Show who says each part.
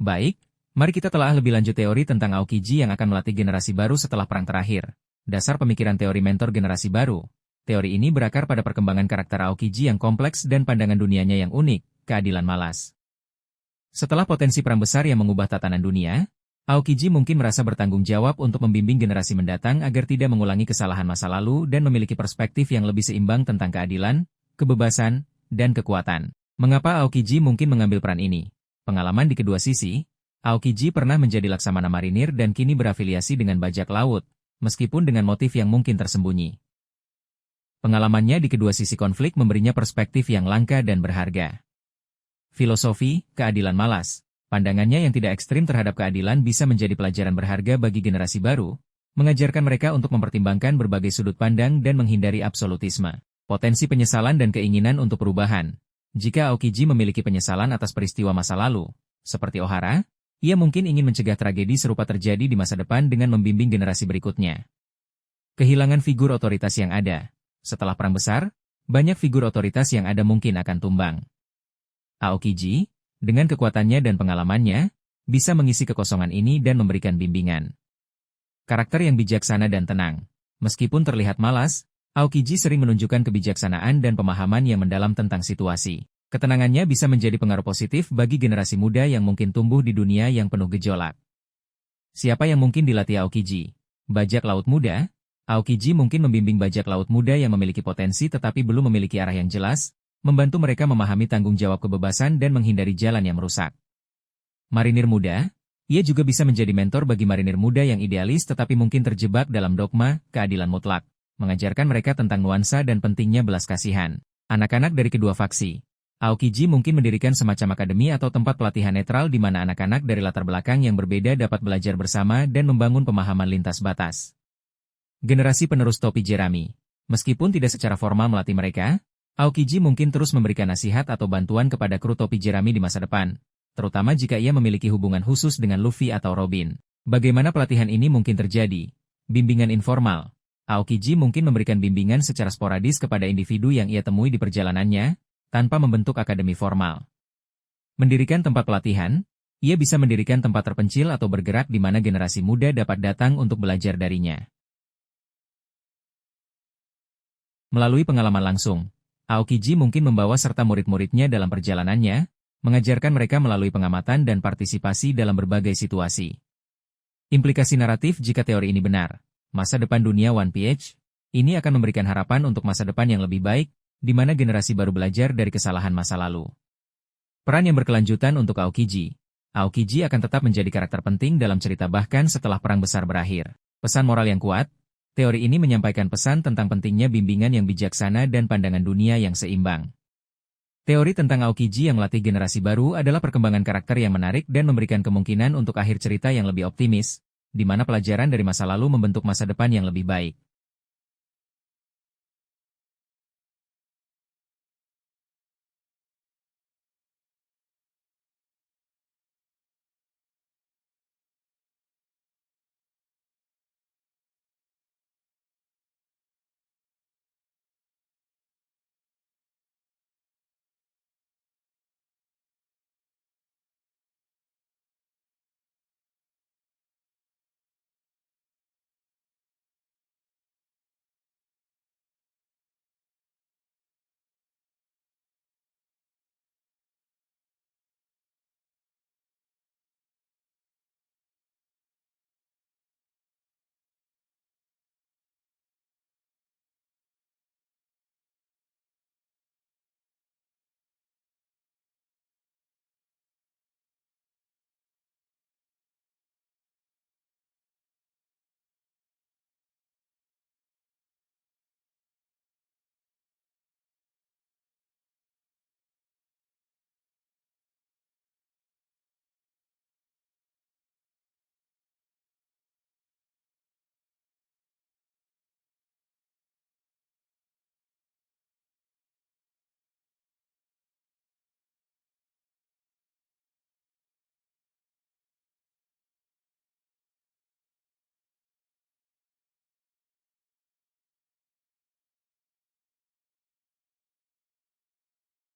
Speaker 1: Baik, mari kita telah lebih lanjut teori tentang Aokiji yang akan melatih generasi baru setelah perang terakhir. Dasar pemikiran teori mentor generasi baru. Teori ini berakar pada perkembangan karakter Aokiji yang kompleks dan pandangan dunianya yang unik, keadilan malas. Setelah potensi perang besar yang mengubah tatanan dunia, Aokiji mungkin merasa bertanggung jawab untuk membimbing generasi mendatang agar tidak mengulangi kesalahan masa lalu dan memiliki perspektif yang lebih seimbang tentang keadilan, kebebasan, dan kekuatan. Mengapa Aokiji mungkin mengambil peran ini? Pengalaman di kedua sisi, Aokiji pernah menjadi laksamana marinir dan kini berafiliasi dengan bajak laut, meskipun dengan motif yang mungkin tersembunyi. Pengalamannya di kedua sisi konflik memberinya perspektif yang langka dan berharga. Filosofi, keadilan malas. Pandangannya yang tidak ekstrim terhadap keadilan bisa menjadi pelajaran berharga bagi generasi baru, mengajarkan mereka untuk mempertimbangkan berbagai sudut pandang dan menghindari absolutisme. Potensi penyesalan dan keinginan untuk perubahan. Jika Aokiji memiliki penyesalan atas peristiwa masa lalu, seperti Ohara, ia mungkin ingin mencegah tragedi serupa terjadi di masa depan dengan membimbing generasi berikutnya. Kehilangan figur otoritas yang ada. Setelah perang besar, banyak figur otoritas yang ada mungkin akan tumbang. Aokiji, dengan kekuatannya dan pengalamannya, bisa mengisi kekosongan ini dan memberikan bimbingan. Karakter yang bijaksana dan tenang. Meskipun terlihat malas, Aokiji sering menunjukkan kebijaksanaan dan pemahaman yang mendalam tentang situasi. Ketenangannya bisa menjadi pengaruh positif bagi generasi muda yang mungkin tumbuh di dunia yang penuh gejolak. Siapa yang mungkin dilatih Aokiji? Bajak laut muda? Aokiji mungkin membimbing bajak laut muda yang memiliki potensi tetapi belum memiliki arah yang jelas, membantu mereka memahami tanggung jawab kebebasan dan menghindari jalan yang merusak. Marinir muda? Ia juga bisa menjadi mentor bagi marinir muda yang idealis tetapi mungkin terjebak dalam dogma, keadilan mutlak. Mengajarkan mereka tentang nuansa dan pentingnya belas kasihan. Anak-anak dari kedua faksi. Aokiji mungkin mendirikan semacam akademi atau tempat pelatihan netral di mana anak-anak dari latar belakang yang berbeda dapat belajar bersama dan membangun pemahaman lintas batas. Generasi penerus topi jerami. Meskipun tidak secara formal melatih mereka, Aokiji mungkin terus memberikan nasihat atau bantuan kepada kru topi jerami di masa depan, terutama jika ia memiliki hubungan khusus dengan Luffy atau Robin. Bagaimana pelatihan ini mungkin terjadi? Bimbingan informal. Aokiji mungkin memberikan bimbingan secara sporadis kepada individu yang ia temui di perjalanannya, tanpa membentuk akademi formal. Mendirikan tempat pelatihan, ia bisa mendirikan tempat terpencil atau bergerak di mana generasi muda dapat datang untuk belajar darinya. Melalui pengalaman langsung, Aokiji mungkin membawa serta murid-muridnya dalam perjalanannya, mengajarkan mereka melalui pengamatan dan partisipasi dalam berbagai situasi. Implikasi naratif jika teori ini benar. Masa depan dunia One Piece, ini akan memberikan harapan untuk masa depan yang lebih baik, di mana generasi baru belajar dari kesalahan masa lalu. Peran yang berkelanjutan untuk Aokiji. Aokiji akan tetap menjadi karakter penting dalam cerita bahkan setelah perang besar berakhir. Pesan moral yang kuat, teori ini menyampaikan pesan tentang pentingnya bimbingan yang bijaksana dan pandangan dunia yang seimbang. Teori tentang Aokiji yang melatih generasi baru adalah perkembangan karakter yang menarik dan memberikan kemungkinan untuk akhir cerita yang lebih optimis, di mana pelajaran dari masa lalu membentuk masa depan yang lebih baik.